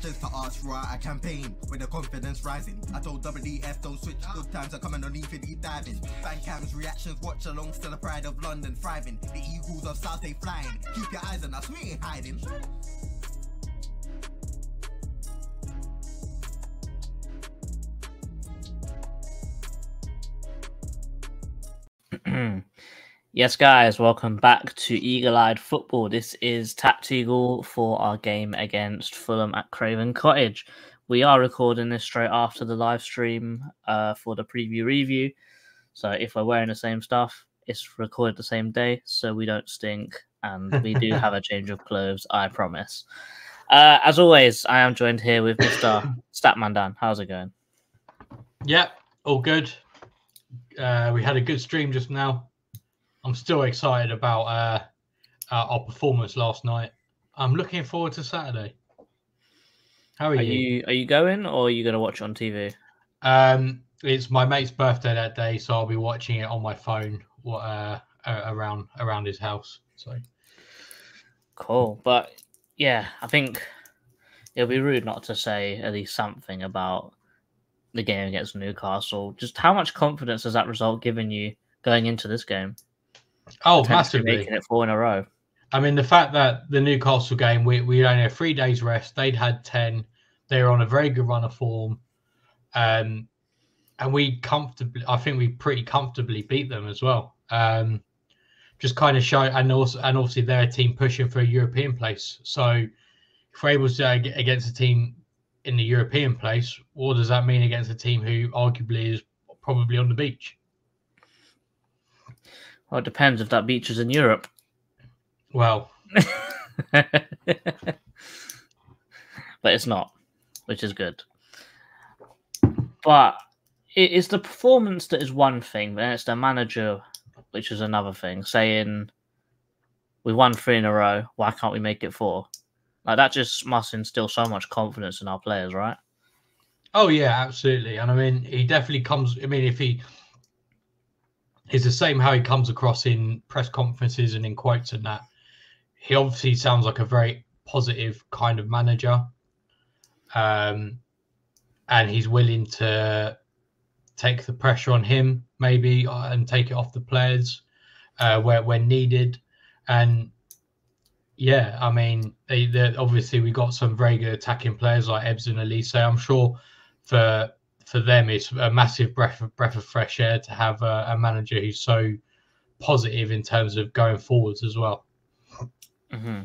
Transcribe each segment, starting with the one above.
questions to ask throughout a campaign with the confidence rising. I told WDF don't switch, good times are coming on infinity diving. Fan cams, reactions, watch along, still the pride of London thriving. The Eagles of South, they flying. Keep your eyes on us, we ain't hiding. Yes, guys, welcome back to Eagle-Eyed Football. This is TACT Eagle for our game against Fulham at Craven Cottage. We are recording this straight after the live stream for the preview review. So if we're wearing the same stuff, it's recorded the same day, so we don't stink. And we do have a change of clothes, I promise. As always, I am joined here with Mr. Statman Dan. How's it going? Yeah, all good. We had a good stream just now. I'm still excited about our performance last night. I'm looking forward to Saturday. How are you? Are you going, or are you going to watch it on TV? It's my mate's birthday that day, so I'll be watching it on my phone around his house. So cool. But yeah, I think it'll be rude not to say at least something about the game against Newcastle. Just how much confidence has that result given you going into this game? Oh, massively. Making it 4 in a row. I mean, the fact that the Newcastle game, we only had 3 days rest. They'd had 10. They were on a very good run of form. And I think we pretty comfortably beat them as well. Just kind of show, and obviously they're a team pushing for a European place. So if we're able to get against a team in the European place, what does that mean against a team who arguably is probably on the beach? Well, it depends if that beach is in Europe. Well, but it's not, which is good. But it's the performance that is one thing, but then it's the manager, which is another thing, saying we won 3 in a row, why can't we make it 4? Like, that just must instill so much confidence in our players, right? Oh, yeah, absolutely. And I mean, he definitely comes, I mean, it's the same how he comes across in press conferences and in quotes and that. He obviously sounds like a very positive kind of manager. And he's willing to take the pressure on him, maybe, and take it off the players when needed. And yeah, I mean, obviously we got some very good attacking players like Ebbs and Elise. I'm sure for them, it's a massive breath of fresh air to have a manager who's so positive in terms of going forwards as well. Mm-hmm.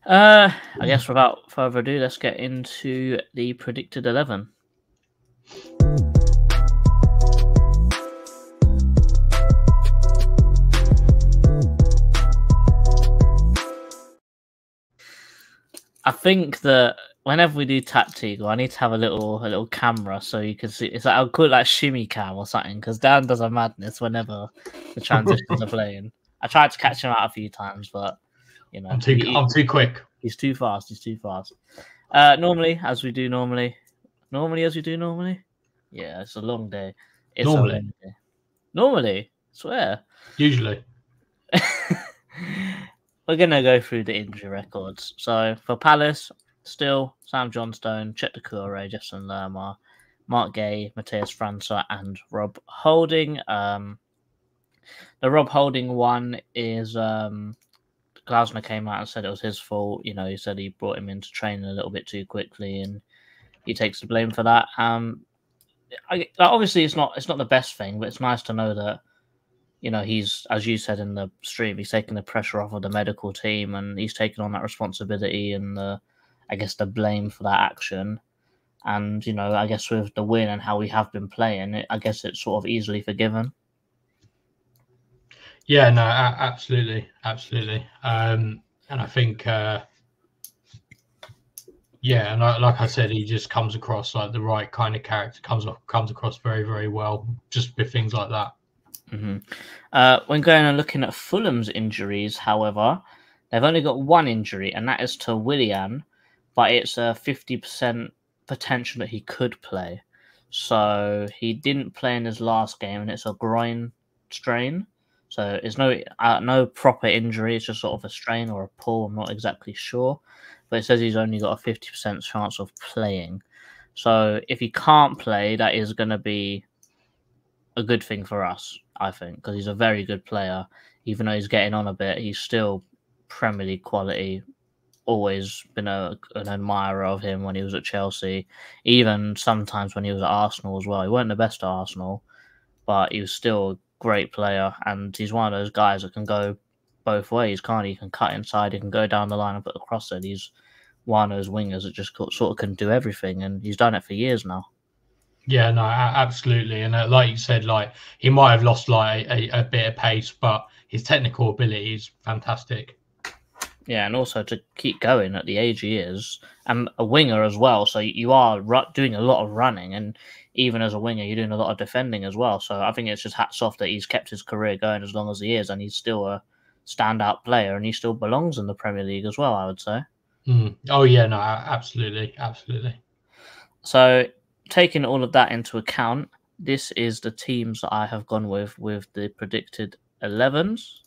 I guess without further ado, let's get into the predicted 11. I think that whenever we do TACT Eagle, I need to have a little camera so you can see. It's like, I'll call it like shimmy cam or something, because Dan does a madness whenever the transitions are playing. I tried to catch him out a few times, but you know, I'm too quick. He's too fast. Normally, as we do normally. Yeah, it's a long day. It's normally. a long day. Normally, swear. Usually. We're going to go through the injury records. So for Palace, still Sam Johnstone, Chet Doucouré, Justin Lerma, Mark Gay, Matthias França, and Rob Holding. The Rob Holding one is Glasner came out and said it was his fault. You know, he said he brought him into training a little bit too quickly, and he takes the blame for that. Obviously, it's not the best thing, but it's nice to know that, you know, he's, as you said in the stream, he's taking the pressure off of the medical team, and he's taking on that responsibility and I guess the blame for that action. And, you know, I guess with the win and how we have been playing, I guess it's sort of easily forgiven. Yeah, no, absolutely. And I think, and like I said, he just comes across like the right kind of character, comes across very, very well, just with things like that. Mm-hmm. When going and looking at Fulham's injuries, however, they've only got one injury, and that is to Willian, but it's a 50% potential that he could play. So he didn't play in his last game, and it's a groin strain. So it's no proper injury. It's just sort of a strain or a pull. I'm not exactly sure. but it says he's only got a 50% chance of playing. So if he can't play, that is going to be a good thing for us, I think, because he's a very good player. Even though he's getting on a bit, he's still Premier League quality. Always been an admirer of him when he was at Chelsea, even sometimes when he was at Arsenal as well. He weren't the best at Arsenal, but he was still a great player, and he's one of those guys that can go both ways, can't he? He can cut inside, he can go down the line and put the cross in. He's one of those wingers that just sort of can do everything, and he's done it for years now. Yeah, no, absolutely. And like you said, like he might have lost like a bit of pace, but his technical ability is fantastic. Yeah, and also to keep going at the age he is, and a winger as well. So you are doing a lot of running, and even as a winger, you're doing a lot of defending as well. So I think it's just hats off that he's kept his career going as long as he is, and he's still a standout player, and he still belongs in the Premier League as well, I would say. Oh, yeah, no, absolutely. So taking all of that into account, this is the teams that I have gone with the predicted 11s.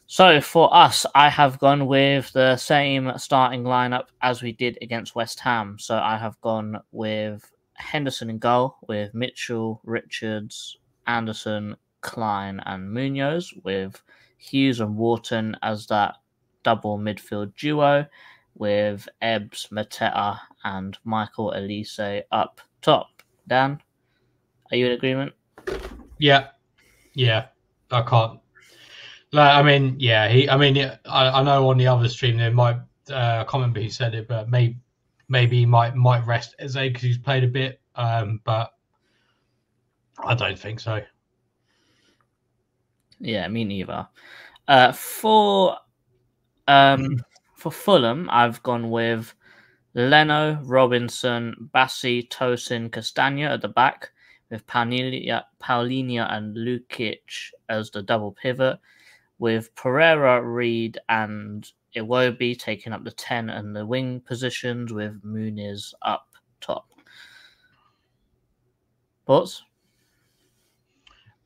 So for us, I have gone with the same starting lineup as we did against West Ham. So I have gone with Henderson in goal, with Mitchell, Richards, Anderson, Klein, and Munoz, with Hughes and Wharton as that double midfield duo, with Ebbs, Mateta, and Michael Elise up top. Dan, are you in agreement? Yeah, I can't. I mean, yeah, I know on the other stream there might I can't remember who said it, but maybe he might rest Eze because he's played a bit, but I don't think so. Yeah, me neither. For Fulham, I've gone with Leno, Robinson, Bassi, Tosin, Castagna at the back, with Paulinho and Lukic as the double pivot, with Pereira, Reed, and Iwobi taking up the 10 and the wing positions, with Muniz up top. Thoughts?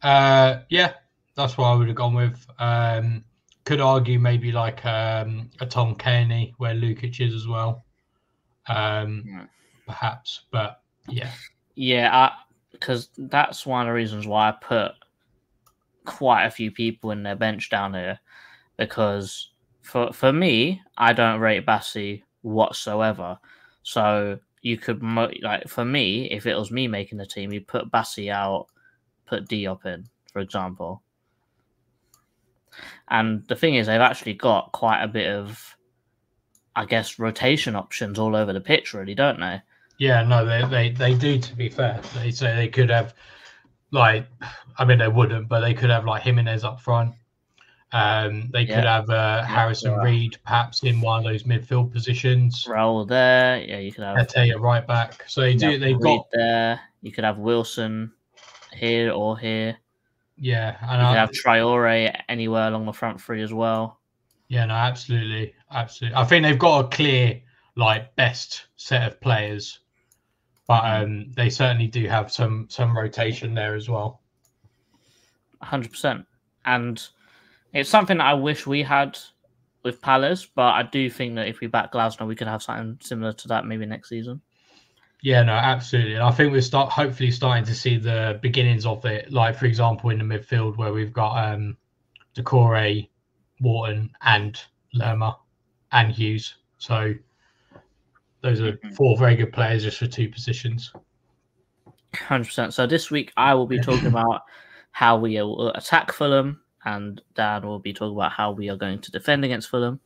Yeah, that's what I would have gone with. Could argue maybe like a Tom Cairney where Lukic is as well. Perhaps, but yeah. Yeah, because that's one of the reasons why I put quite a few people in their bench down here, because for me, I don't rate Bassi whatsoever. So you could for me, if it was me making the team, you put Bassi out, put Diop in, for example. And the thing is, they've actually got quite a bit of, I guess, rotation options all over the pitch, really, don't they? Yeah, no, they do. To be fair, they say they could have, like, I mean, they wouldn't, but they could have like Jimenez up front. They could have Harrison Reed perhaps in one of those midfield positions. Raul there, yeah, you could have Ete right back. So they do. They've got there. You could have Wilson here or here. Yeah, and you could have Traore anywhere along the front three as well. Yeah, no, absolutely. I think they've got a clear, like, best set of players, but they certainly do have some rotation there as well. 100%, and it's something that I wish we had with Palace, but I do think that if we back Glasgow, we could have something similar to that maybe next season. Yeah, no, absolutely. And I think we're hopefully starting to see the beginnings of it. Like, for example, in the midfield where we've got Decore, Wharton, and Lerma, and Hughes. So those are 4 very good players just for 2 positions. 100%. So this week I will be talking about how we will attack Fulham, and Dan will be talking about how we are going to defend against Fulham.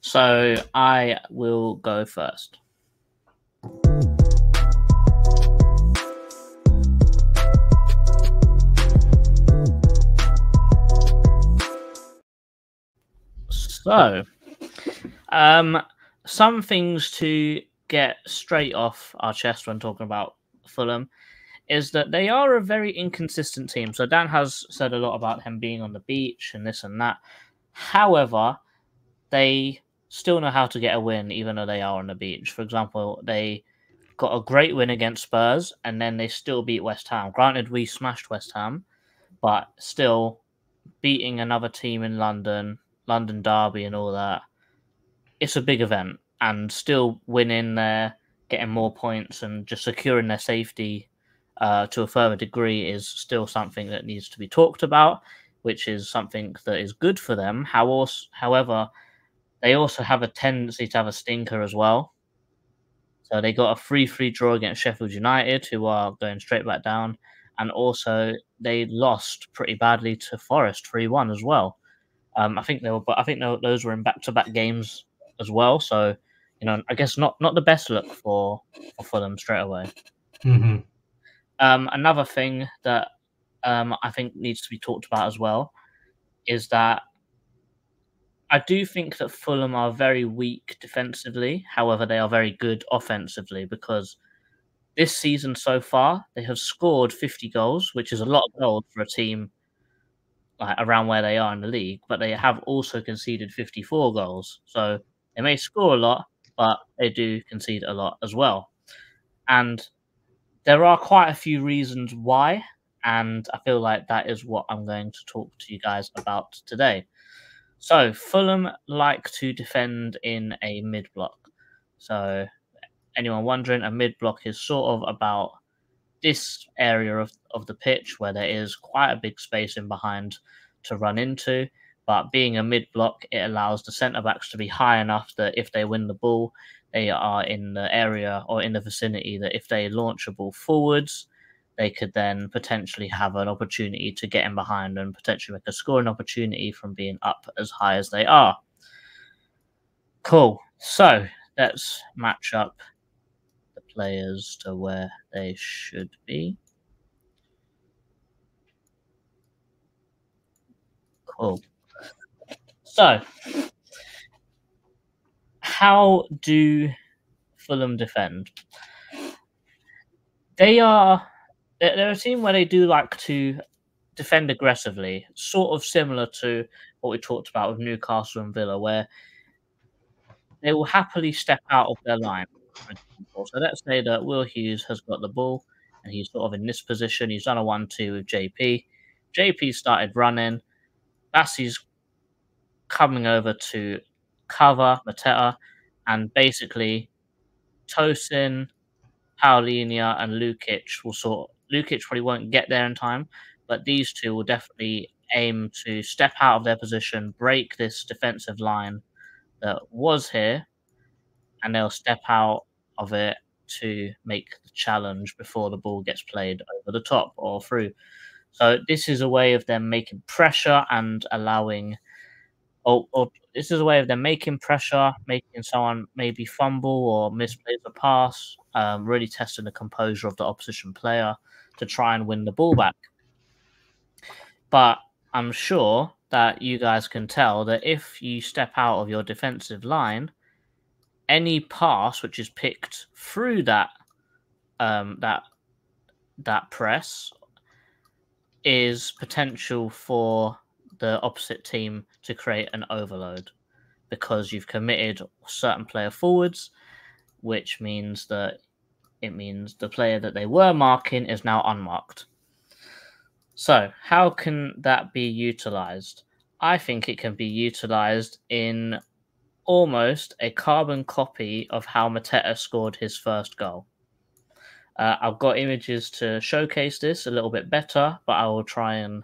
So I will go first. So, some things to get straight off our chest when talking about Fulham is that they are a very inconsistent team. So Dan has said a lot about him being on the beach and this and that. However, they still know how to get a win even though they are on the beach. For example, they got a great win against Spurs and then they still beat West Ham. Granted, we smashed West Ham, but still beating another team in London derby and all that. it's a big event, and still winning there, getting more points, and just securing their safety to a further degree is still something that needs to be talked about, which is something that is good for them. However, they also have a tendency to have a stinker as well. So they got a 3-3 draw against Sheffield United, who are going straight back down, and also they lost pretty badly to Forest 3-1 as well. I think those were in back-to-back games as well. So, I guess not the best look for Fulham straight away. Mm-hmm. Another thing that I think needs to be talked about as well is that I do think that Fulham are very weak defensively. However, they are very good offensively, because this season so far they have scored 50 goals, which is a lot of goals for a team like around where they are in the league, but they have also conceded 54 goals. So they may score a lot, but they do concede a lot as well. And there are quite a few reasons why, and I feel like that is what I'm going to talk to you guys about today. So Fulham like to defend in a mid-block. So anyone wondering, a mid-block is sort of about this area of the pitch where there is quite a big space in behind to run into. But being a mid-block, it allows the centre-backs to be high enough that if they win the ball, they are in the area or in the vicinity that if they launch a ball forwards, they could then potentially have an opportunity to get in behind and potentially make a scoring opportunity from being up as high as they are. Cool. So let's match up the players to where they should be. Cool. So, how do Fulham defend? They're a team where they do like to defend aggressively, sort of similar to what we talked about with Newcastle and Villa, where they will happily step out of their line, for example. So let's say that Will Hughes has got the ball and he's sort of in this position. He's done a 1-2 with JP. JP started running. Bassey's coming over to cover Mateta, and basically Tosin, Paulinho, and Lukic probably won't get there in time, but these two will definitely aim to step out of their position, break this defensive line that was here, and they'll step out of it to make the challenge before the ball gets played over the top or through. So this is a way of them making pressure and allowing, or this is a way of them making pressure, making someone maybe fumble or misplace a pass, really testing the composure of the opposition player to try and win the ball back. But I'm sure that you guys can tell that if you step out of your defensive line, any pass which is picked through that press is potential for the opposite team to create an overload, because you've committed a certain player forwards, which means that the player that they were marking is now unmarked. So how can that be utilized? I think it can be utilized in almost a carbon copy of how Mateta scored his first goal. I've got images to showcase this a little bit better, but I will try and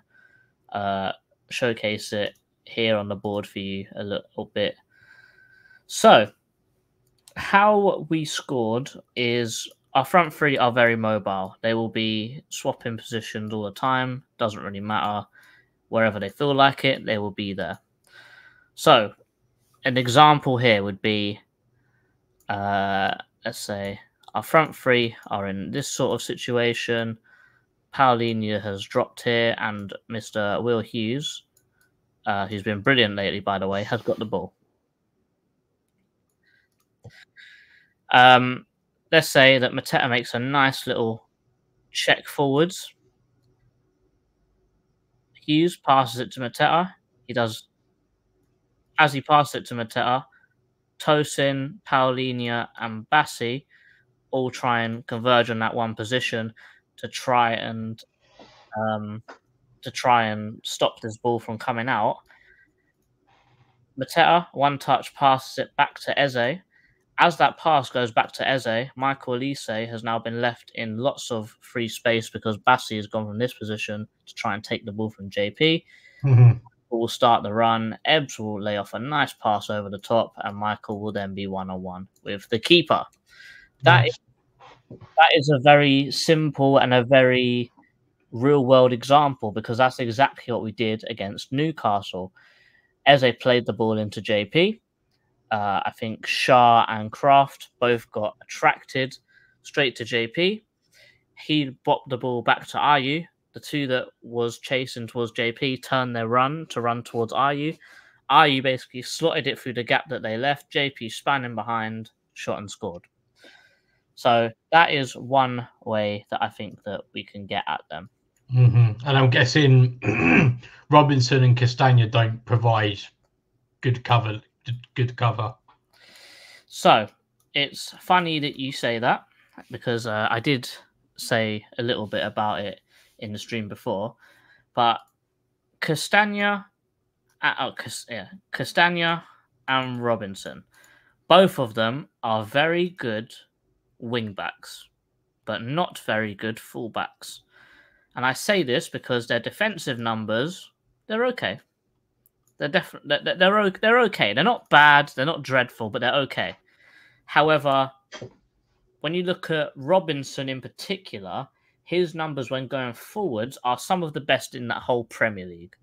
showcase it here on the board for you a little bit. So, how we scored is our front three are very mobile. They will be swapping positions all the time. Doesn't really matter. Wherever they feel like it, they will be there. So, an example here would be, let's say, our front three are in this sort of situation. Paulinho has dropped here, and Mr. Will Hughes, who's been brilliant lately, by the way, has got the ball. Let's say that Mateta makes a nice little check forwards. Hughes passes it to Mateta. As he passes it to Mateta, Tosin, Paulinho, and Bassey all try and converge on that one position to try and stop this ball from coming out. Mateta, one touch, passes it back to Eze. As that pass goes back to Eze, Michael Elise has now been left in lots of free space because Bassi has gone from this position to try and take the ball from JP. Will start the run. Ebbs will lay off a nice pass over the top, and Michael will then be one-on-one with the keeper. That is a very simple and a very real-world example because that's exactly what we did against Newcastle. Eze played the ball into JP. I think Shah and Kraft both got attracted straight to JP. He bopped the ball back to Ayew. The two that was chasing towards JP turned their run towards Ayew. Ayew basically slotted it through the gap that they left. JP spanning behind, shot and scored. So that is one way that I think that we can get at them. And I'm guessing Robinson and Castagna don't provide good cover. So it's funny that you say that because I did say a little bit about it in the stream before, but Castagna and Robinson, both of them are very good wing backs, but not very good fullbacks. And I say this because their defensive numbers, they're okay. They're okay. They're not bad. They're not dreadful, but they're okay. However, when you look at Robinson in particular, his numbers when going forwards are some of the best in that whole Premier League.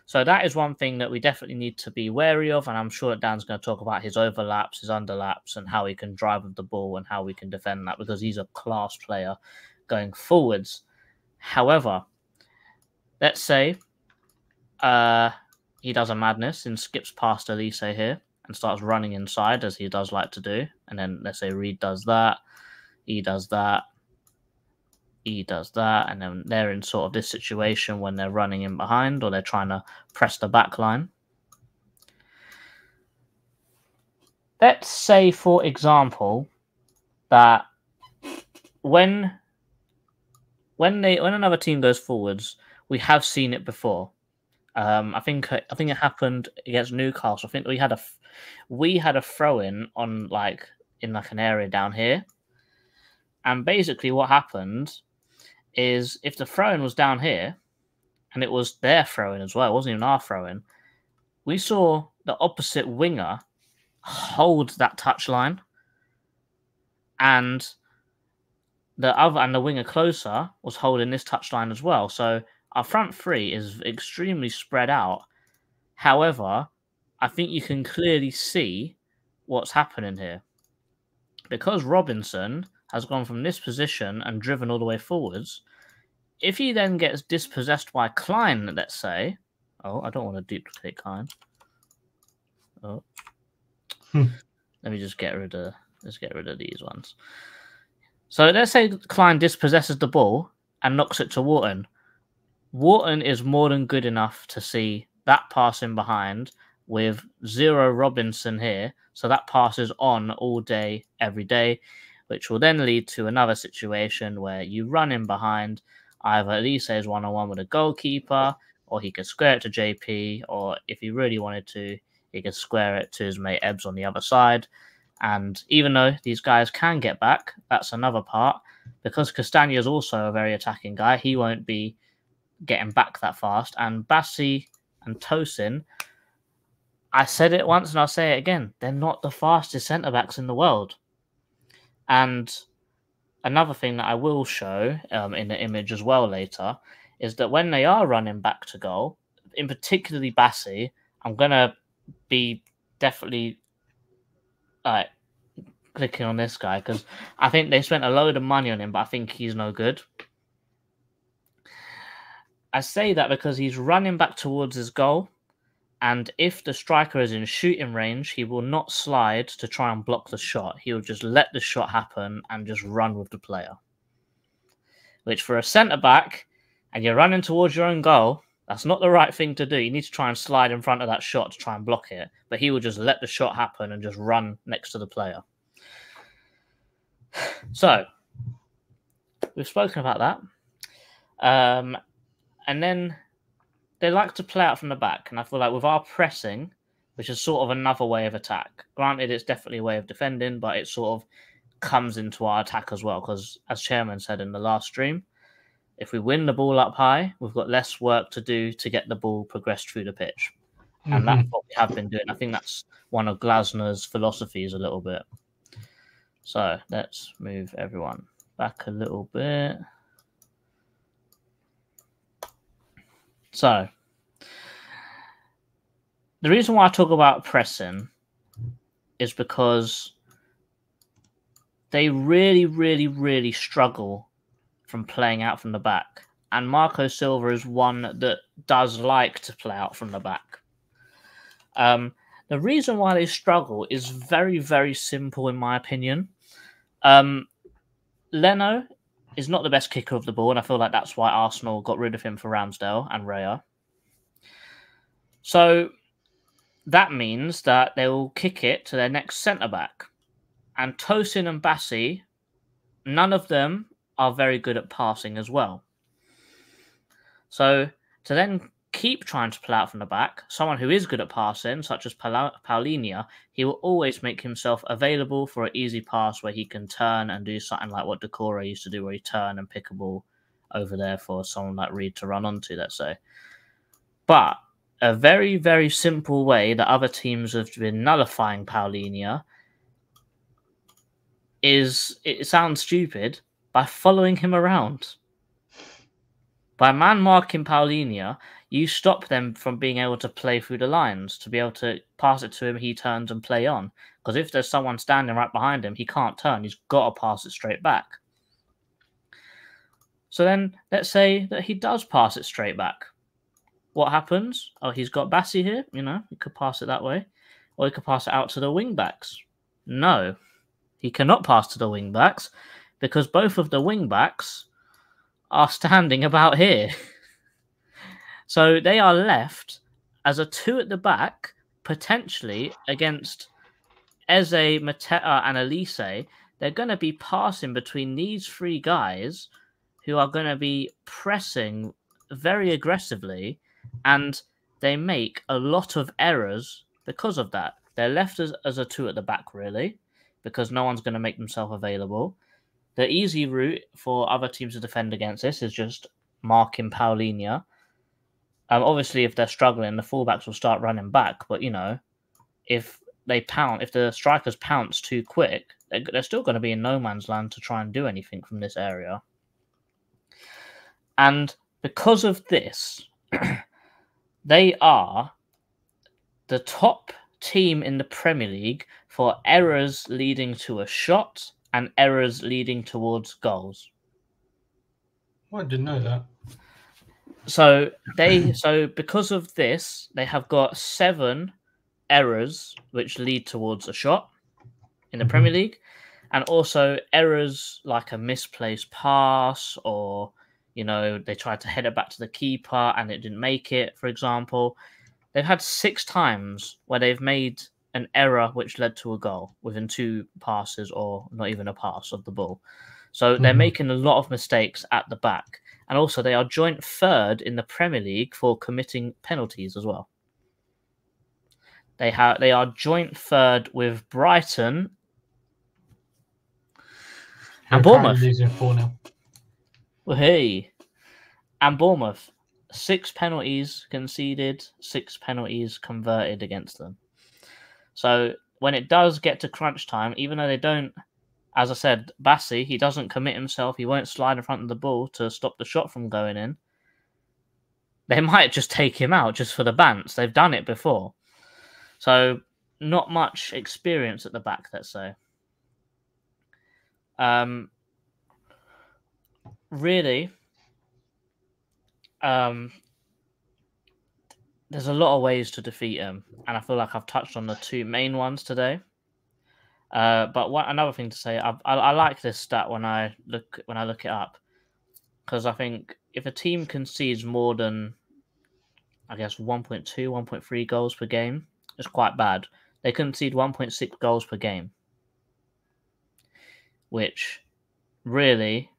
So that is one thing that we definitely need to be wary of. And I'm sure that Dan's going to talk about his overlaps, his underlaps, and how he can drive with the ball and how we can defend that because he's a class player going forwards. However, let's say he does a madness and skips past Elise here and starts running inside as he does like to do. And then let's say Reed does that. He does that. He does that. And then they're in sort of this situation when they're running in behind or they're trying to press the back line. Let's say, for example, that when another team goes forwards, we have seen it before. I think it happened against Newcastle. I think we had a throw in on in an area down here, and basically what happened is if the throw in was down here, and it was their throw in as well, it wasn't even our throw in. We saw the opposite winger hold that touchline, and the winger closer was holding this touchline as well. So our front three is extremely spread out. However, I think you can clearly see what's happening here. Because Robinson has gone from this position and driven all the way forwards, if he then gets dispossessed by Klein, let's say... Oh, I don't want to duplicate Klein. Oh. Let me just get rid of these ones. So let's say Klein dispossesses the ball and knocks it to Wharton. Wharton is more than good enough to see that pass in behind with 0 Robinson here. So that pass is on all day, every day, which will then lead to another situation where you run in behind. Either Elise is one-on-one with a goalkeeper, or he could square it to JP, or if he really wanted to, he could square it to his mate Ebbs on the other side. And even though these guys can get back, that's another part. Because Castagna is also a very attacking guy, he won't be getting back that fast. And Bassi and Tosin, I said it once and I'll say it again, they're not the fastest centre-backs in the world. And another thing that I will show in the image as well later is that when they are running back to goal, in particularly Bassi, I'm going to be definitely clicking on this guy because I think they spent a load of money on him, but I think he's no good. I say that because he's running back towards his goal, and if the striker is in shooting range, he will not slide to try and block the shot. He will just let the shot happen and just run with the player. Which for a centre-back, and you're running towards your own goal, that's not the right thing to do. You need to try and slide in front of that shot to try and block it. But he will just let the shot happen and just run next to the player. So, we've spoken about that. And then they like to play out from the back. And I feel like with our pressing, which is sort of another way of attack. Granted, it's definitely a way of defending, but it sort of comes into our attack as well, because as Chairman said in the last stream, if we win the ball up high, we've got less work to do to get the ball progressed through the pitch. And that's what we have been doing. I think that's one of Glasner's philosophies a little bit. So let's move everyone back a little bit. So the reason why I talk about pressing is because they really, really, really struggle from playing out from the back. And Marco Silva is one that does like to play out from the back. The reason why they struggle is very, very simple, in my opinion. Leno is not the best kicker of the ball, and I feel like that's why Arsenal got rid of him for Ramsdale and Raya. So that means that they will kick it to their next centre-back. And Tosin and Bassi, none of them are very good at passing as well. So to then keep trying to play out from the back, someone who is good at passing, such as Paulinho, he will always make himself available for an easy pass where he can turn and do something like what Decore used to do, where he turn and pick a ball over there for someone like Reed to run onto, let's say. But a very, very simple way that other teams have been nullifying Paulinho is, it sounds stupid, by following him around. By man-marking Paulinho, you stop them from being able to play through the lines, to be able to pass it to him, he turns and play on. Because if there's someone standing right behind him, he can't turn. He's got to pass it straight back. So then, let's say that he does pass it straight back. What happens? Oh, he's got Bassi here. You know, he could pass it that way. Or he could pass it out to the wing-backs. No, he cannot pass to the wing-backs, because both of the wing-backs are standing about here. So they are left as a two at the back, potentially against Eze, Mateta and Elise. They're going to be passing between these three guys who are going to be pressing very aggressively, and they make a lot of errors because of that. They're left as a two at the back, really, because no one's going to make themselves available. The easy route for other teams to defend against this is just marking Paulinho. Obviously, if they're struggling, the fullbacks will start running back. But, you know, if the strikers pounce too quick, they're still going to be in no man's land to try and do anything from this area. And because of this, they are the top team in the Premier League for errors leading to a shot and errors leading towards goals. I didn't know that. So because of this, they have got 7 errors which lead towards a shot in the Premier League, and also errors like a misplaced pass, or, you know, they tried to head it back to the keeper and it didn't make it, for example. They've had 6 times where they've made an error which led to a goal within 2 passes, or not even a pass of the ball. So they're making a lot of mistakes at the back. And also they are joint 3rd in the Premier League for committing penalties as well. They are joint 3rd with Brighton and Bournemouth. Losing 4-0. Well, hey. And Bournemouth. 6 penalties conceded, 6 penalties converted against them. So when it does get to crunch time, even though they don't, as I said, Bassi, he doesn't commit himself, he won't slide in front of the ball to stop the shot from going in, they might just take him out just for the bants. They've done it before. So not much experience at the back, let's say. Really, there's a lot of ways to defeat him, and I feel like I've touched on the 2 main ones today. But another thing to say, I like this stat when I look it up, because I think if a team concedes more than, I guess, 1.2, 1.3 goals per game, it's quite bad. They concede 1.6 goals per game, which really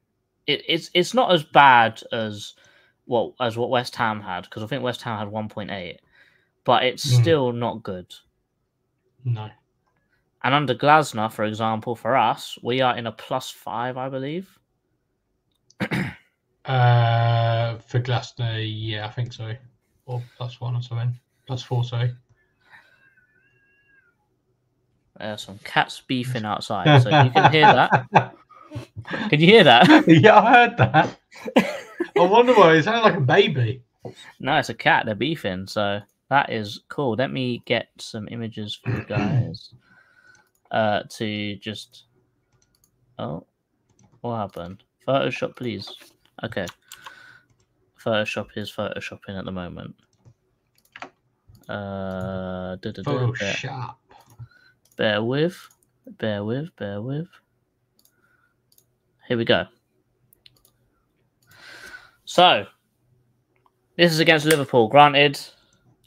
it's not as bad as what West Ham had, because I think West Ham had 1.8, but it's still not good. No. And under Glasner, for example, for us, we are in a +5, I believe. For Glasner, yeah, I think so. Or +1 or something. +4, sorry. There's some cats beefing outside, so you can hear that. Can you hear that? Yeah, I heard that. I wonder why it sounded like a baby. No, it's a cat. They're beefing, so that is cool. Let me get some images for you guys. To just... Oh, what happened? Photoshop, please. Okay. Photoshop is photoshopping at the moment. Photoshop. Bear with. Here we go. So, this is against Liverpool. Granted.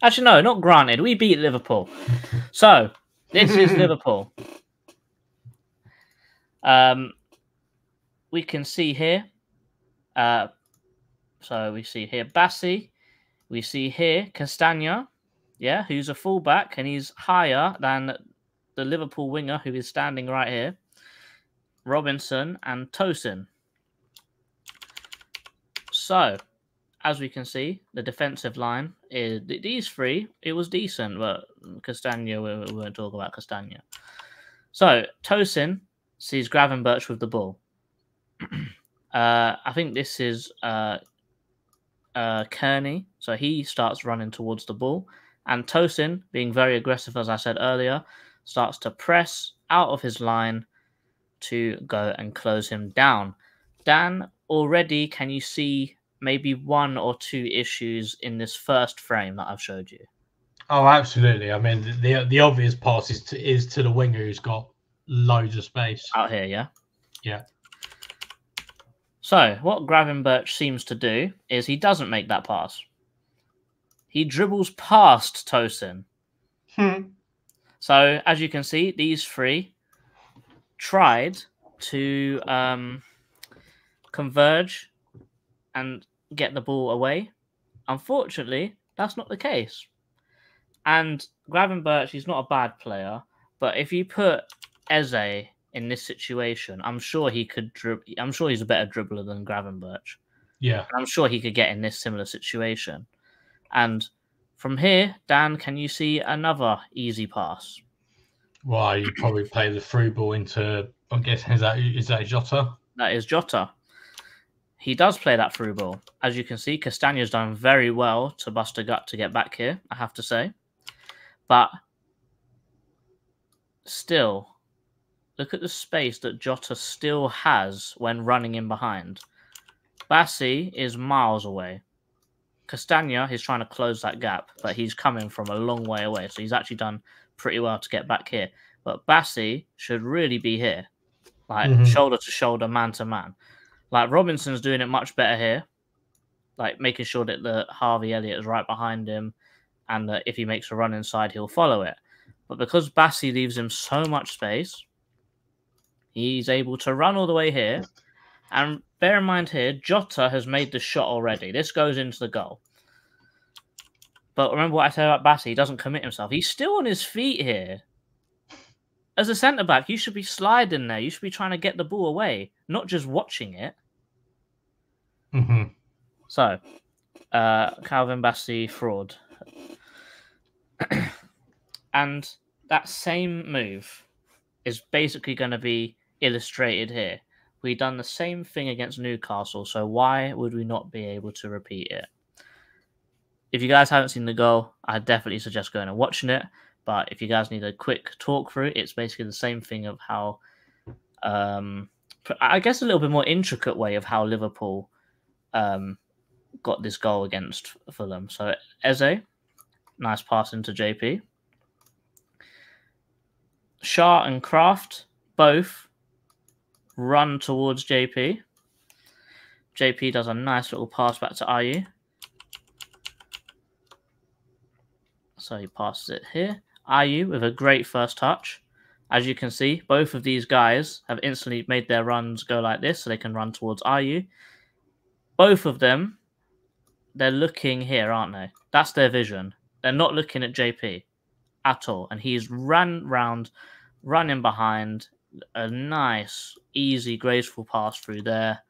Actually, no, not granted. We beat Liverpool. So, this is Liverpool. We can see here. So, we see here Bassi. We see here Castagna. Yeah, who's a fullback, and he's higher than the Liverpool winger who is standing right here. Robinson and Tosin. So, as we can see, the defensive line is these three. It was decent, but Castagna, we won't talk about Castagna. So, Tosin sees Gravenberch with the ball. I think this is Kearney. So, he starts running towards the ball. And Tosin, being very aggressive, as I said earlier, starts to press out of his line to go and close him down. Dan, already can you see maybe one or two issues in this first frame that I've showed you? Oh, absolutely. I mean, the obvious pass is to the winger who's got loads of space. Out here, yeah? Yeah. So, what Gravenberch seems to do is he doesn't make that pass. He dribbles past Tosin. So, as you can see, these three tried to converge and get the ball away. Unfortunately, that's not the case. And Gravenberch, he's not a bad player, but if you put Eze in this situation, I'm sure he could dribble. I'm sure he's a better dribbler than Gravenberch. Yeah. And I'm sure he could get in this similar situation. And from here, Dan, can you see another easy pass? Well, you probably play the through ball into, I'm guessing, is that Jota? That is Jota. He does play that through ball. As you can see, Castagna's done very well to bust a gut to get back here, I have to say. But still, look at the space that Jota still has when running in behind. Bassi is miles away. Castagna is trying to close that gap, but he's coming from a long way away. So he's actually done pretty well to get back here. But Bassi should really be here. Like shoulder to shoulder, man to man. Like Robinson's doing it much better here. Like making sure that the Harvey Elliott is right behind him. And that if he makes a run inside, he'll follow it. But because Bassi leaves him so much space, he's able to run all the way here. And bear in mind here, Jota has made the shot already. This goes into the goal. But remember what I said about Bassi, he doesn't commit himself. He's still on his feet here. As a centre-back, you should be sliding there. You should be trying to get the ball away, not just watching it. So, Calvin Bassi, fraud. And that same move is basically going to be illustrated here. We've done the same thing against Newcastle, so why would we not be able to repeat it? If you guys haven't seen the goal, I definitely suggest going and watching it. But if you guys need a quick talk through, it's basically the same thing of how, I guess a little bit more intricate way of how Liverpool got this goal against Fulham. So Eze, nice pass into JP. Shah and Kraft both run towards JP. JP does a nice little pass back to Ayew. So he passes it here. Ayew with a great first touch. As you can see, both of these guys have instantly made their runs go like this so they can run towards Ayew. Both of them, they're looking here, aren't they? That's their vision. They're not looking at JP. at all. And he's ran round, running behind, a nice, easy, graceful pass through there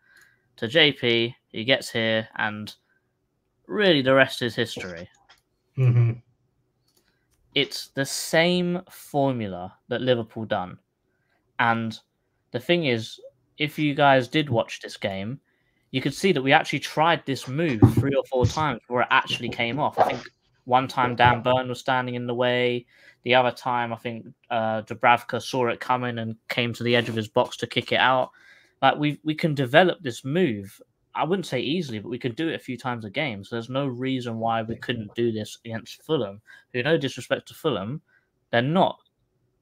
to JP. He gets here, and really the rest is history. Mm-hmm. It's the same formula that Liverpool done. And the thing is, if you guys did watch this game, you could see that we actually tried this move 3 or 4 times before it actually came off. I think one time Dan Burn was standing in the way. The other time, I think Dubravka saw it coming and came to the edge of his box to kick it out. Like we can develop this move. I wouldn't say easily, but we could do it a few times a game. So there's no reason why we couldn't do this against Fulham, who, no disrespect to Fulham, they're not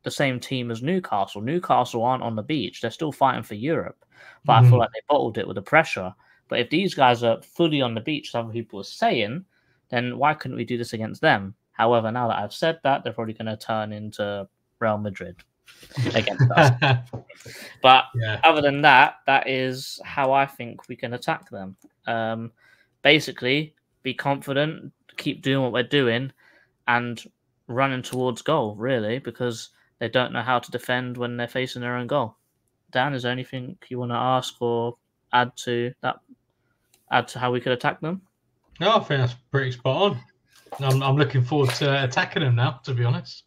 the same team as Newcastle. Newcastle aren't on the beach. They're still fighting for Europe. But I feel like they bottled it with the pressure. But if these guys are fully on the beach, as other people are saying, then why couldn't we do this against them? However, now that I've said that, they're probably going to turn into Real Madrid against us. But other than that, that is how I think we can attack them. Basically, be confident, keep doing what we're doing, and running towards goal, really, because they don't know how to defend when they're facing their own goal. Dan, is there anything you want to ask or add to that? Add to how we could attack them? No, I think that's pretty spot on. I'm looking forward to attacking them now, to be honest.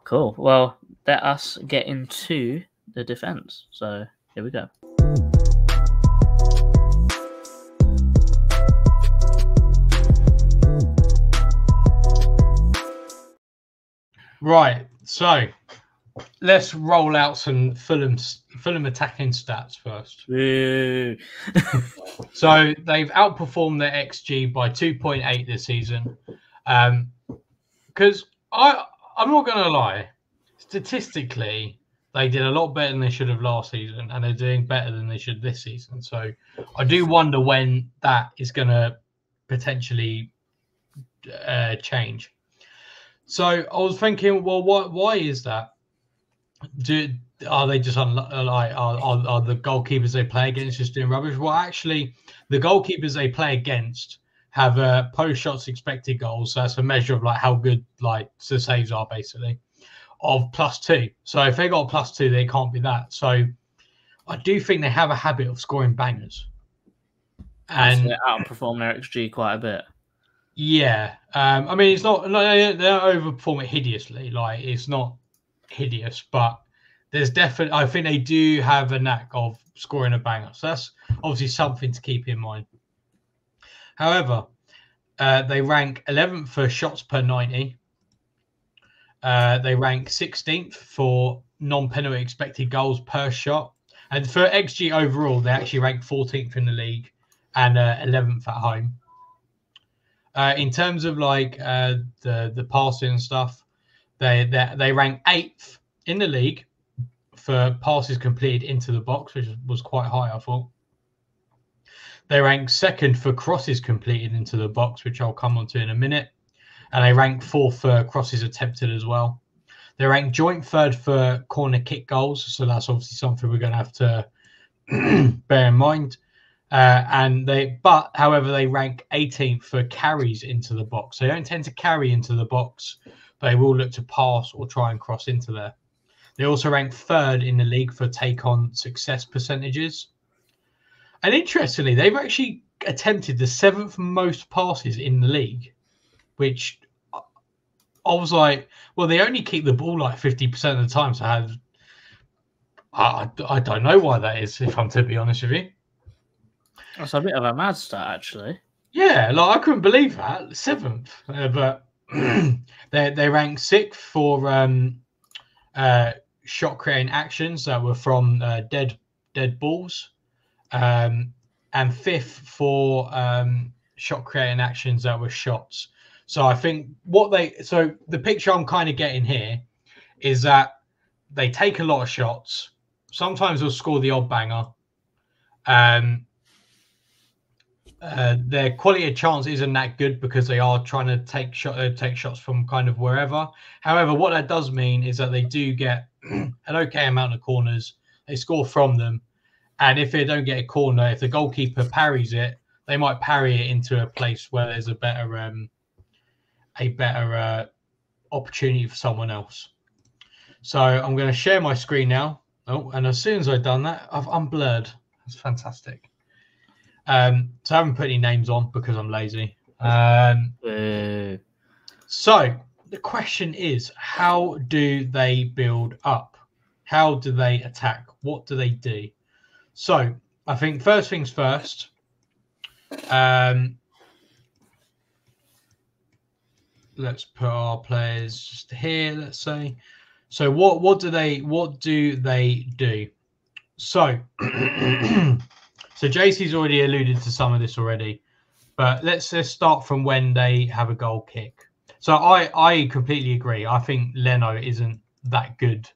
Cool. Well, let us get into the defense. So here we go. Right. So let's roll out some Fulham attacking stats first. So they've outperformed their XG by 2.8 this season. Because I'm not going to lie, statistically, they did a lot better than they should have last season, and they're doing better than they should this season. So I do wonder when that is going to potentially change. So I was thinking, well, why is that? Are they just are the goalkeepers they play against just doing rubbish? Well, actually, the goalkeepers they play against have post shots expected goals. So that's a measure of like how good like the saves are, basically, of +2. So if they got a +2, they can't be that. So I do think they have a habit of scoring bangers, and they outperform their XG quite a bit. Yeah, I mean, it's not. They don't overperform it hideously. Like, it's not hideous, but there's definitely. I think they do have a knack of scoring a banger. So that's obviously something to keep in mind. However, they rank 11th for shots per 90. They rank 16th for non-penalty expected goals per shot, and for XG overall, they actually rank 14th in the league and 11th at home. In terms of like the passing and stuff, they rank 8th in the league for passes completed into the box, which was quite high, I thought. They rank 2nd for crosses completed into the box, which I'll come on to in a minute. And they rank 4th for crosses attempted as well. They rank joint 3rd for corner kick goals, so that's obviously something we're going to have to bear in mind. However, they rank 18th for carries into the box. They don't tend to carry into the box, but they will look to pass or try and cross into there. They also rank 3rd in the league for take-on success percentages. And interestingly, they've actually attempted the 7th most passes in the league, which I was like, well, they only keep the ball like 50% of the time. So I don't know why that is, if I'm to be honest with you. That's a bit of a mad stat, actually. Yeah, like I couldn't believe that 7th, but they rank 6th for shot creating actions that were from dead balls, and 5th for shot creating actions that were shots. So I think the picture I'm kind of getting here is that they take a lot of shots. Sometimes they'll score the odd banger. Their quality of chance isn't that good because they are trying to take shots from kind of wherever. However, what that does mean is that they do get an okay amount of corners. They score from them, and if they don't get a corner, if the goalkeeper parries it, they might parry it into a place where there's a better opportunity for someone else. So I'm going to share my screen now. Oh, and as soon as I've done that, I've unblurred. That's fantastic. So I haven't put any names on because I'm lazy. So the question is, how do they build up? How do they attack? What do they do? So I think first things first. Let's put our players just here. Let's say. So what do they do? So so JC's already alluded to some of this already, but let's start from when they have a goal kick. So I completely agree. I think Leno isn't that good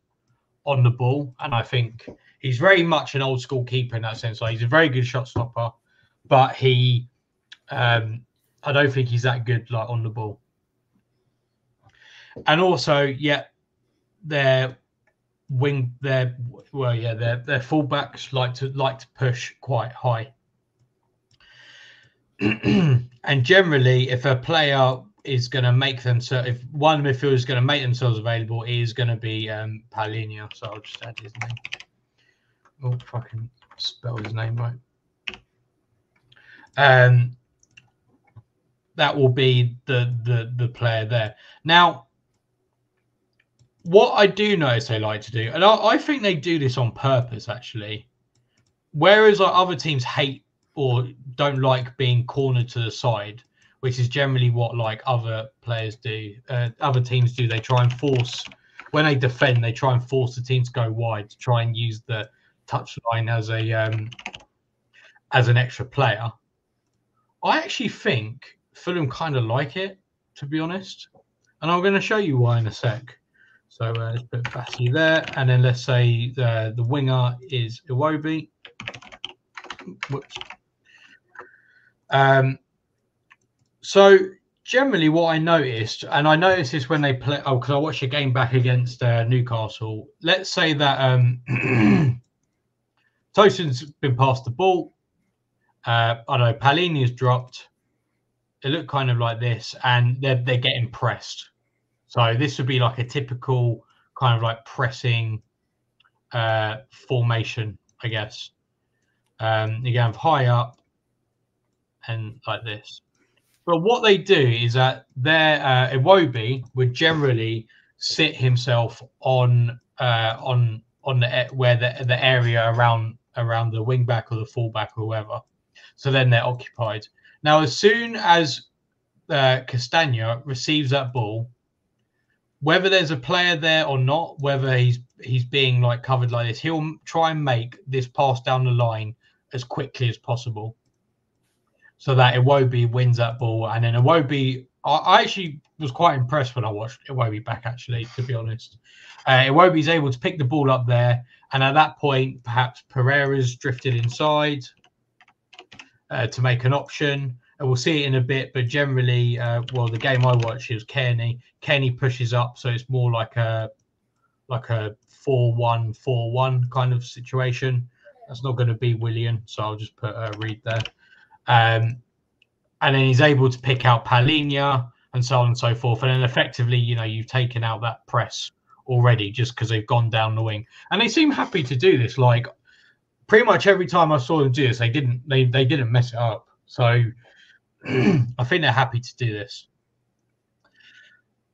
on the ball, and I think he's very much an old school keeper in that sense. Like, he's a very good shot stopper, but he I don't think he's that good like on the ball. And also, yeah, their fullbacks like to push quite high. And generally, if a player is going to make them, so if one midfielder is going to make themselves available, it is going to be Paulinho. So I'll just add his name. Oh, if I can spell his name right. That will be the player there. Now, what I do notice they like to do, and I think they do this on purpose, actually. Whereas like other teams hate or don't like being cornered to the side, which is generally what like other players do, other teams do. They try and force, when they defend, they try and force the team to go wide to try and use the touchline as an extra player. I actually think Fulham kind of like it, to be honest, and I'm going to show you why in a sec. So let's put Bassi there, and then let's say the winger is Iwobi. Whoops. So generally what I noticed, and I noticed this when they play, because I watched a game back against Newcastle. Let's say that Tosin's been passed the ball. I don't know, Palini's dropped. It looked kind of like this, and they're getting pressed. So this would be like a typical kind of like pressing formation, I guess. You can have high up and like this. But what they do is that their Iwobi would generally sit himself on the where the area around the wing back or the fullback or whoever. So then they're occupied. Now, as soon as Castagna receives that ball, whether there's a player there or not, whether he's being like covered like this, he'll try and make this pass down the line as quickly as possible, so that Iwobi wins that ball. And then Iwobi, I actually was quite impressed when I watched Iwobi back, actually, to be honest. Iwobi's able to pick the ball up there, and at that point, perhaps Pereira's drifted inside to make an option. And we'll see it in a bit, but generally, well, the game I watched, it was Kearney. Kearney pushes up, so it's more like a 4-1-4-1 kind of situation. That's not going to be Willian, so I'll just put Reed there. And then he's able to pick out Paulinho and so on and so forth. And then effectively, you know, you've taken out that press already just because they've gone down the wing. And they seem happy to do this. Like, pretty much every time I saw them do this, they didn't mess it up. So I think they're happy to do this.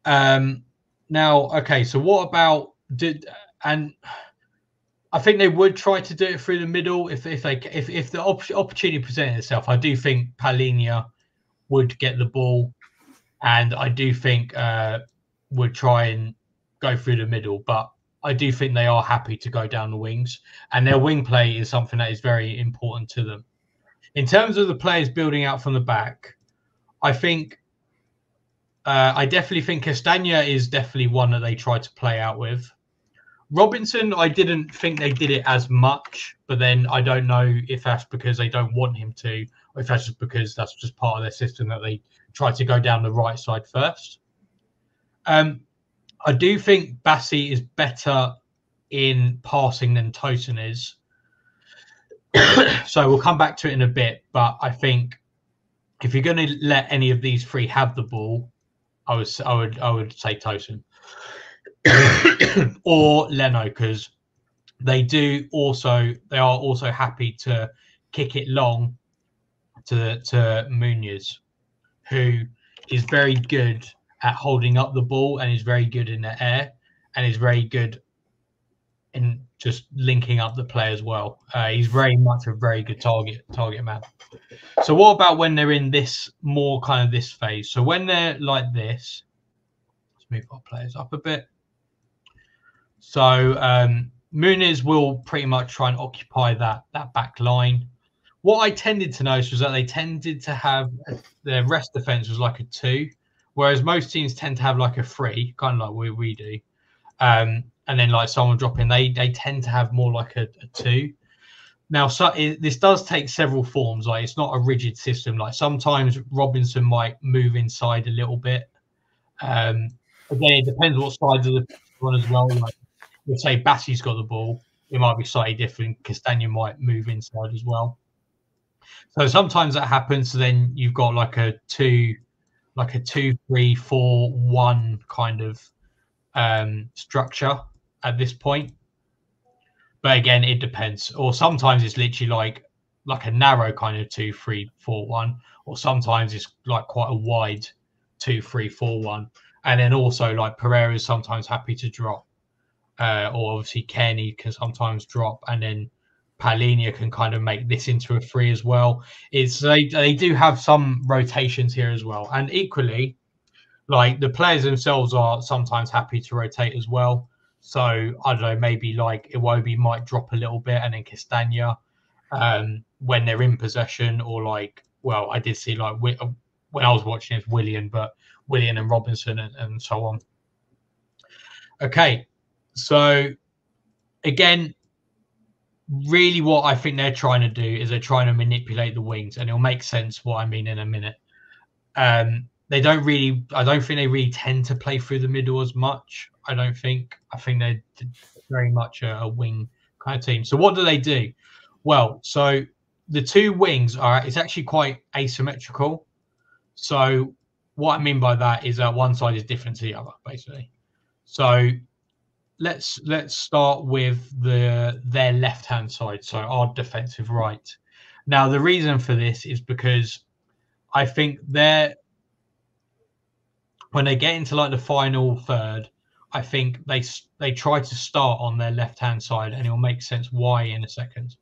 Now, okay, so what about and I think they would try to do it through the middle if the opportunity presented itself. I do think Paulinho would get the ball, and I do think would try and go through the middle. But I do think they are happy to go down the wings, and their wing play is something that is very important to them. In terms of the players building out from the back, I think I definitely think Castagna is definitely one that they try to play out with. Robinson, I didn't think they did it as much, but then I don't know if that's because they don't want him to, or if that's just because that's just part of their system that they try to go down the right side first. I do think Bassi is better in passing than Tosin is. So we'll come back to it in a bit, but I think if you're going to let any of these three have the ball, I would say Tosin or Leno, because they are also happy to kick it long to Munoz, who is very good at holding up the ball and is very good in the air and is very good in just linking up the play as well. He's very much a very good target man. So what about when they're in this more kind of this phase? So when they're like this, let's move our players up a bit. So Muniz will pretty much try and occupy that back line. What I tended to notice was that they tended to have their rest defense was like a 2, whereas most teams tend to have like a 3, kind of like we do. And then like someone dropping, they tend to have more like a 2. Now, this does take several forms. Like, it's not a rigid system. Like, sometimes Robinson might move inside a little bit. Again, it depends what side of the one as well. Like, let's say Bassey's got the ball, it might be slightly different. Castagna might move inside as well. So sometimes that happens. So then you've got like a 2, 3, 4, 1 kind of structure at this point. But again, it depends. Or sometimes it's literally like a narrow kind of 2, 3, 4, 1. Or sometimes it's like quite a wide 2, 3, 4, 1. And then also like Pereira is sometimes happy to drop. Or obviously Kearney can sometimes drop. And then Paulinho can kind of make this into a 3 as well. They do have some rotations here as well. And equally, like the players themselves are sometimes happy to rotate as well. So I don't know, maybe like Iwobi might drop a little bit, and then Castagna when they're in possession, or like, well, I did see like when I was watching it, Willian and Robinson and so on. Okay, so again, really what I think they're trying to do is they're trying to manipulate the wings, and it'll make sense what I mean in a minute. I don't think they really tend to play through the middle as much. I think they're very much a wing kind of team. So what do? Well, so the 2 wings it's actually quite asymmetrical. So what I mean by that is that one side is different to the other, basically. So let's start with their left-hand side, so our defensive right. Now, the reason for this is because I think when they get into like the final third, I think they try to start on their left-hand side, and it will make sense why in a second.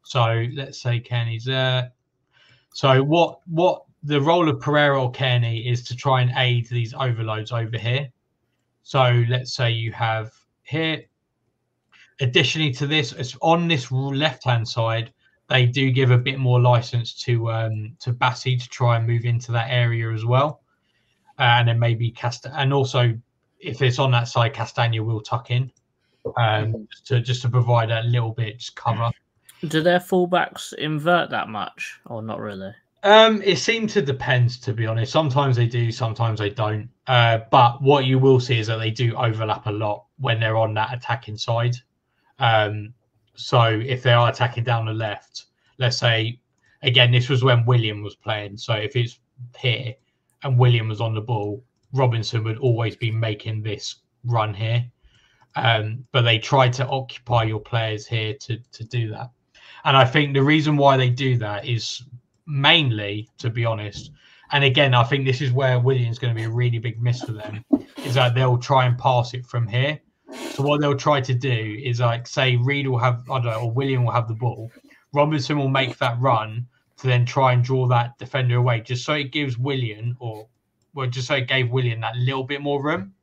So let's say Kearney's there. So what the role of Pereira or Kearney is to try and aid these overloads over here. So let's say you have here. Additionally to this, it's on this left-hand side, they do give a bit more license to Bassey to try and move into that area as well. And then maybe and also if it's on that side, Castagna will tuck in just to provide a little bit just cover. Do their fullbacks invert that much, or not really? It seems to depend, to be honest. Sometimes they do, sometimes they don't. But what you will see is that they do overlap a lot when they're on that attacking side. So if they are attacking down the left, let's say, again, this was when William was playing. So if it's here and William was on the ball, Robinson would always be making this run here. But they try to occupy your players here to do that. And I think the reason why they do that is mainly, to be honest, and again, I think this is where William's going to be a really big miss for them, is that they'll try and pass it from here. So what they'll try to do is, like, say Reed will have, I don't know, or William will have the ball. Robinson will make that run to then try and draw that defender away, just so it gives William, just so it gave William that little bit more room.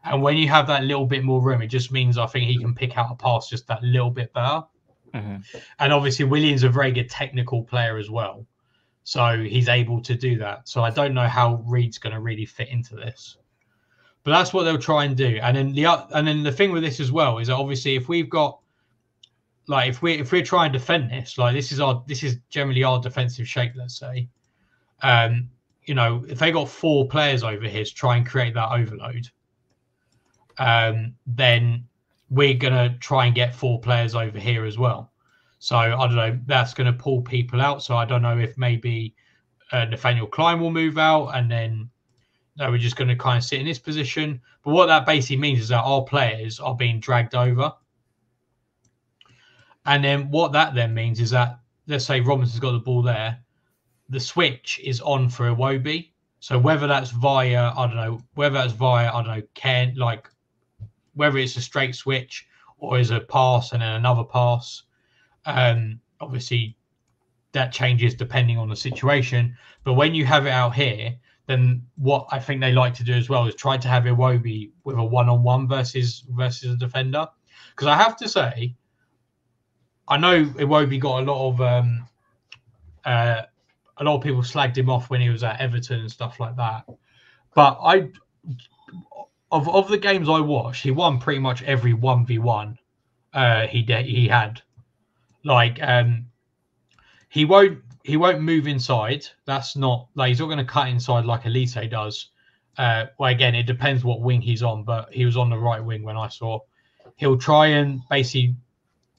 And when you have that little bit more room, it just means I think he can pick out a pass just that little bit better. Mm-hmm. And obviously, William's a very good technical player as well. So he's able to do that. So I don't know how Reed's going to really fit into this. But that's what they'll try and do. And then the thing with this as well is that obviously if we've got, like, if we're trying to defend this, like this is generally our defensive shape, let's say. You know, if they got 4 players over here to try and create that overload, then we're going to try and get 4 players over here as well. So I don't know, that's going to pull people out. So I don't know if maybe Nathaniel Klein will move out, and then no, we're just going to kind of sit in this position. But what that basically means is that our players are being dragged over. And then what that then means is that, let's say Robinson's got the ball there, the switch is on for Iwobi. So whether that's via, Ken, like whether it's a straight switch or is a pass and then another pass, obviously that changes depending on the situation. But when you have it out here, then what I think they like to do as well is try to have Iwobi with a one-on-one versus a defender. Because I have to say, I know Iwobi got a lot of people slagged him off when he was at Everton and stuff like that. But of the games I watched, he won pretty much every 1v1 he had. Like he won't move inside. That's not like he's not going to cut inside like Elise does. Well, again, it depends what wing he's on, but he was on the right wing when I saw. He'll try and basically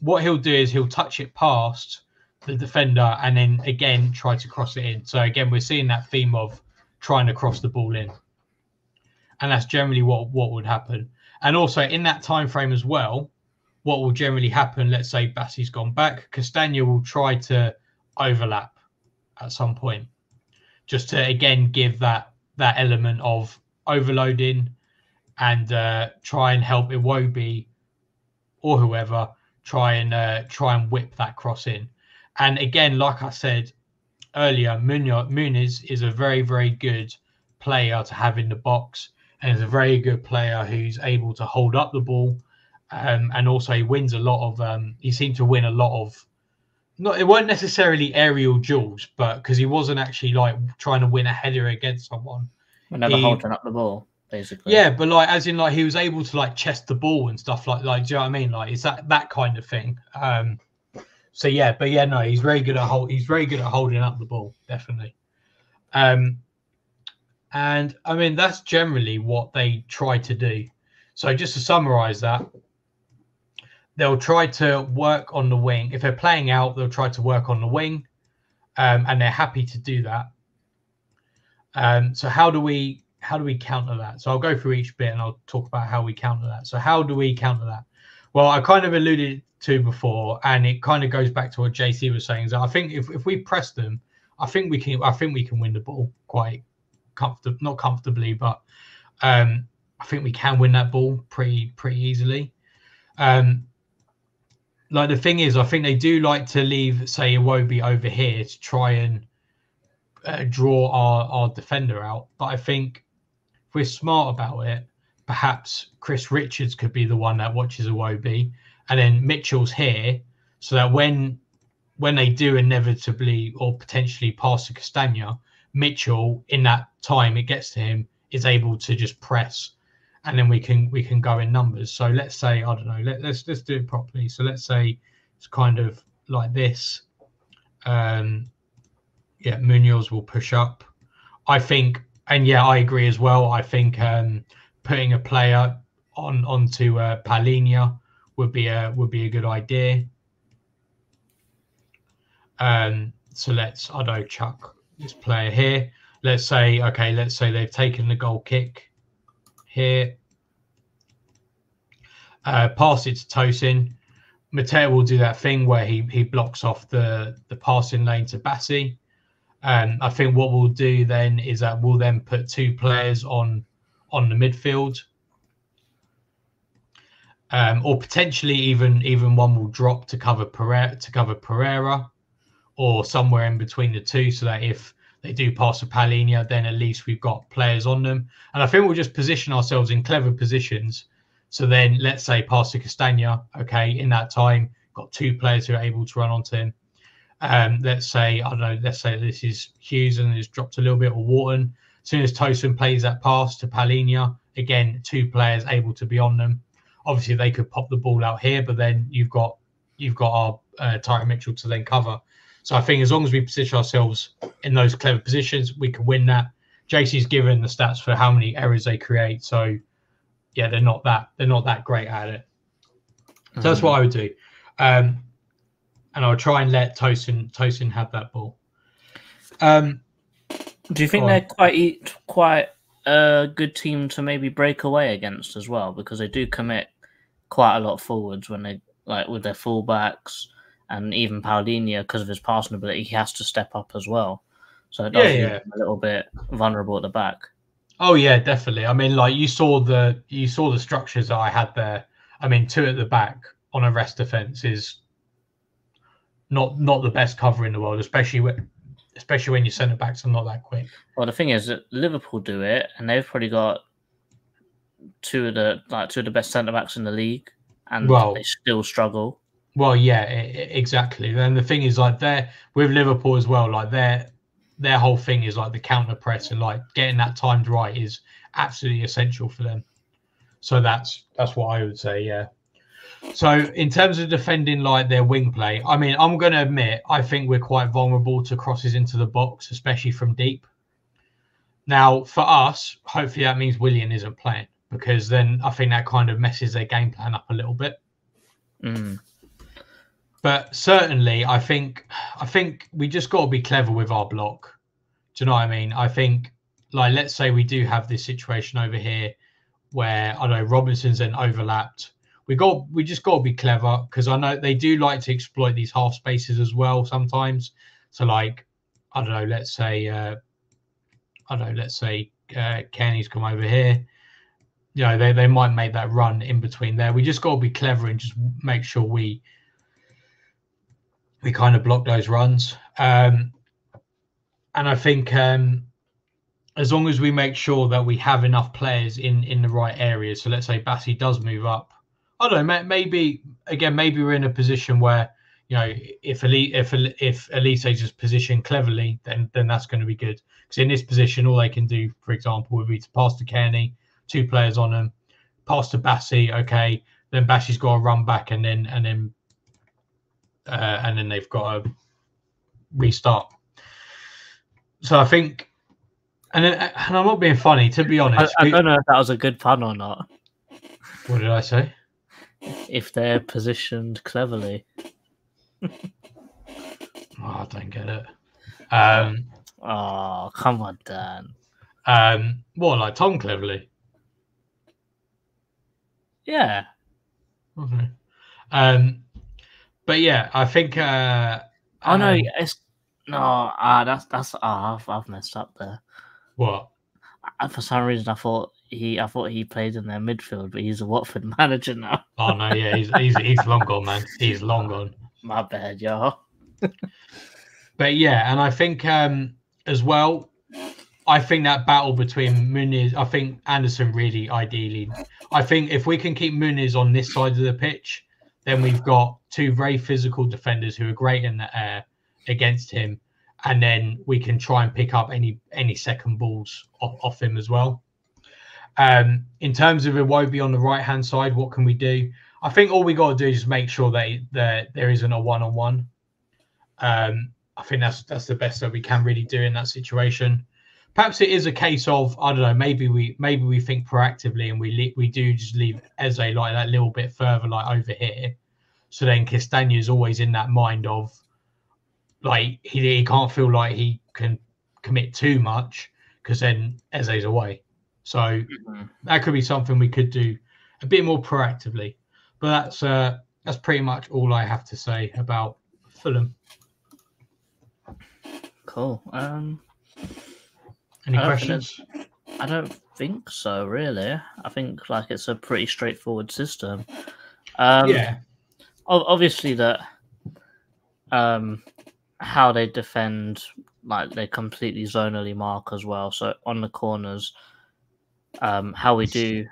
what he'll do is he'll touch it past the defender and then again try to cross it in. So again, we're seeing that theme of trying to cross the ball in, and that's generally what would happen. And also in that time frame as well, what will generally happen? Let's say Bassey's gone back, Castagna will try to overlap at some point, just to again give that element of overloading and try and help Iwobi or whoever try and whip that cross in. And again, like I said earlier, Muniz is a very, very good player to have in the box, and is a very good player who's able to hold up the ball, and also he wins a lot of. He seemed to win a lot of. It weren't necessarily aerial duels, but because he wasn't actually like trying to win a header against someone. Whenever holding up the ball, basically. Yeah, but like as in like he was able to like chest the ball and stuff like do you know what I mean? Like it's that kind of thing. So yeah, but yeah, no, he's very good at holding up the ball, definitely. And I mean that's generally what they try to do. So just to summarize that, they'll try to work on the wing. If they're playing out, they'll try to work on the wing, and they're happy to do that. So how do we counter that? So I'll go through each bit and I'll talk about how we counter that. So how do we counter that? Well, I kind of alluded to before, and it kind of goes back to what JC was saying. So I think if we press them, I think we can win the ball quite not comfortably, but I think we can win that ball pretty easily. Like the thing is, I think they do like to leave, say, Iwobi over here to try and draw our defender out. But I think if we're smart about it, perhaps Chris Richards could be the one that watches Iwobi, and then Mitchell's here, so that when they do inevitably or potentially pass to Castagna, Mitchell in that time it gets to him is able to just press, and then we can go in numbers. So let's say, I don't know, let's do it properly. So let's say it's kind of like this. Yeah, Munoz will push up, I think, and yeah, I agree as well. I think putting a player onto Palhinha would be a good idea. So let's chuck this player here. Let's say they've taken the goal kick here. Pass it to Tosin. Mateo will do that thing where he blocks off the passing lane to Bassey. I think what we'll do then is that we'll then put two players on the midfield, or potentially even one will drop to cover Pereira, or somewhere in between the two, so that if they do pass to Palhinha, then at least we've got players on them. And I think we'll just position ourselves in clever positions. So then let's say pass to Castagna. Okay, in that time, got two players who are able to run onto him. Let's say this is Hughes and it's dropped a little bit, or Wharton. As soon as Tosin plays that pass to Palhinha, again, two players able to be on them. Obviously, they could pop the ball out here, but then you've got our Tyron Mitchell to then cover. So I think as long as we position ourselves in those clever positions, we can win that. JC's given the stats for how many errors they create, so yeah, they're not that great at it. So that's what I would do, and I'll try and let Tosin have that ball. Do you think they're quite a good team to maybe break away against as well, because they do commit quite a lot forwards when they with their fullbacks, and even Paulinho, because of his passing ability, he has to step up as well. So it does leave him a little bit vulnerable at the back. Oh yeah, definitely. I mean, like you saw the structures that I had there. I mean, 2 at the back on a rest defense is not the best cover in the world, especially when your centre backs are not that quick. Well, the thing is that Liverpool do it, and they've probably got two of the best centre backs in the league, and they still struggle. Well, yeah, exactly. Then the thing is, like, they're with Liverpool as well. Like their whole thing is like the counter press, and like getting that timed right is absolutely essential for them. So that's what I would say. Yeah. So in terms of defending like their wing play, I mean, I'm going to admit I think we're quite vulnerable to crosses into the box, especially from deep. Now, for us, hopefully that means Willian isn't playing, because then I think that kind of messes their game plan up a little bit. But certainly, I think we just got to be clever with our block. Do you know what I mean? I think, like, let's say we do have this situation over here where, I don't know, Robinson's then overlapped. We just got to be clever, because I know they do like to exploit these half spaces as well sometimes. So, like, I don't know, let's say Kenny's come over here. You know, they might make that run in between there. We just got to be clever and just make sure we kind of block those runs. And I think as long as we make sure that we have enough players in the right areas. So let's say Bassi does move up. I don't know, maybe we're in a position where, you know, if Elise just position cleverly, then that's going to be good. Because in this position, all they can do, for example, would be to pass to Kearney, 2 players on them, pass to Bassi. Okay, then Bassi's got to run back, and then they've got to restart. So I think, and I'm not being funny, to be honest. I don't know if that was a good pun or not. What did I say? If they're positioned cleverly. Oh, I don't get it. Oh, come on, Dan. What, like Tom cleverly? Yeah. Okay. But yeah, I think. No, it's no. I've messed up there. What? For some reason, I thought he played in their midfield, but he's a Watford manager now. Oh no, yeah, he's long gone, man. He's long gone. My bad, y'all. But yeah, and I think as well, I think that battle between Muniz, I think Anderson really ideally. I think if we can keep Muniz on this side of the pitch, then we've got 2 very physical defenders who are great in the air against him, and then we can try and pick up any second balls off him as well. In terms of Iwobi on the right-hand side, what can we do? I think all we got to do is make sure that there isn't a one-on-one. I think that's the best that we can really do in that situation. Perhaps it is a case of, I don't know, maybe we think proactively and we do just leave Eze like that little bit further, like over here. So then Castagna is always in that mind of, like, he can't feel like he can commit too much, because then Eze's away. So that could be something we could do a bit more proactively. But that's pretty much all I have to say about Fulham. Cool. Any questions? I don't think so, really. I think like it's a pretty straightforward system. Yeah. Obviously that how they defend, like they completely zonally mark as well. So on the corners, how we do,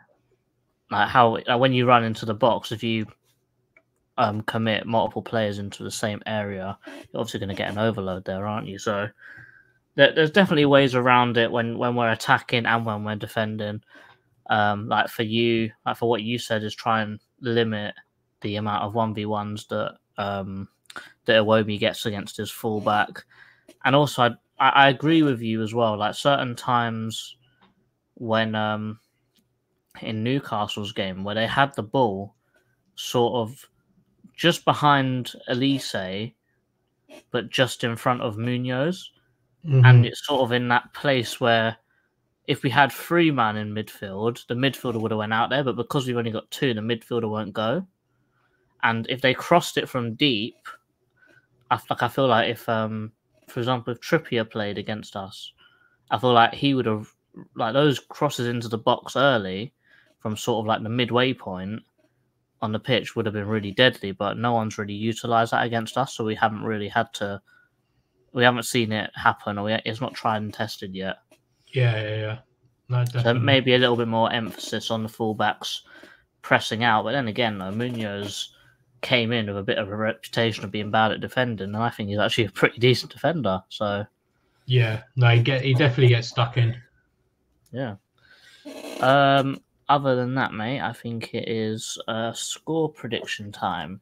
like when you run into the box, if you commit multiple players into the same area, you're obviously going to get an overload there, aren't you? So there's definitely ways around it when we're attacking and when we're defending. Like for you, like for what you said, is try and limit the amount of 1v1s that that Iwobi gets against his fullback. And also, I agree with you as well. Like certain times when in Newcastle's game where they had the ball sort of just behind Elise, but just in front of Munoz. And it's sort of in that place where if we had 3-man in midfield, the midfielder would have went out there. But because we've only got 2, the midfielder won't go. And if they crossed it from deep, I feel like if, for example, if Trippier played against us, I feel like he would have, like, those crosses into the box early from sort of like the midway point on the pitch would have been really deadly, but no one's really utilised that against us, so we haven't really we haven't seen it happen, or it's not tried and tested yet. Yeah. No, definitely. So maybe a little bit more emphasis on the fullbacks pressing out, but then again, Munoz came in with a bit of a reputation of being bad at defending, and I think he's actually a pretty decent defender. So yeah, no, he definitely gets stuck in. Yeah. Other than that, mate, I think it is score prediction time.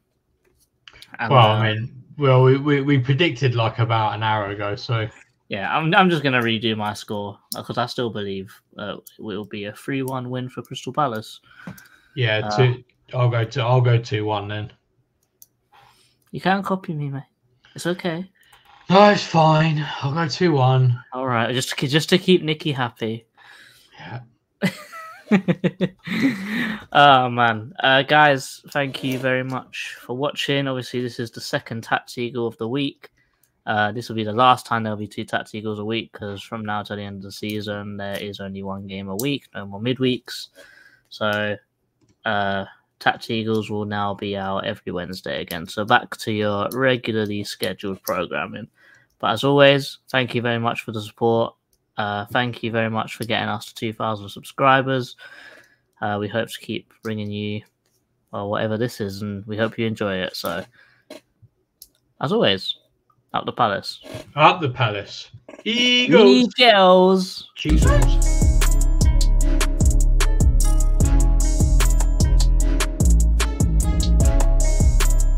And, well, I mean, we predicted like about an hour ago, so yeah, I'm just gonna redo my score because I still believe it will be a 3-1 win for Crystal Palace. Yeah, I'll go 2-1 then. You can't copy me, mate. It's okay. No, it's fine. I'll go 2-1. All right, just to keep Nikki happy. Yeah. Oh man, guys, thank you very much for watching. Obviously, this is the second TACT Eagle of the week. This will be the last time there'll be 2 TACT Eagles a week, because from now to the end of the season, there is only 1 game a week, no more midweeks. So, TACT Eagles will now be out every Wednesday again. So back to your regularly scheduled programming. But as always, thank you very much for the support. Thank you very much for getting us to 2,000 subscribers. We hope to keep bringing you, well, whatever this is, and we hope you enjoy it. So, as always, up the Palace. Up the Palace. Eagles. Eagles. Jesus.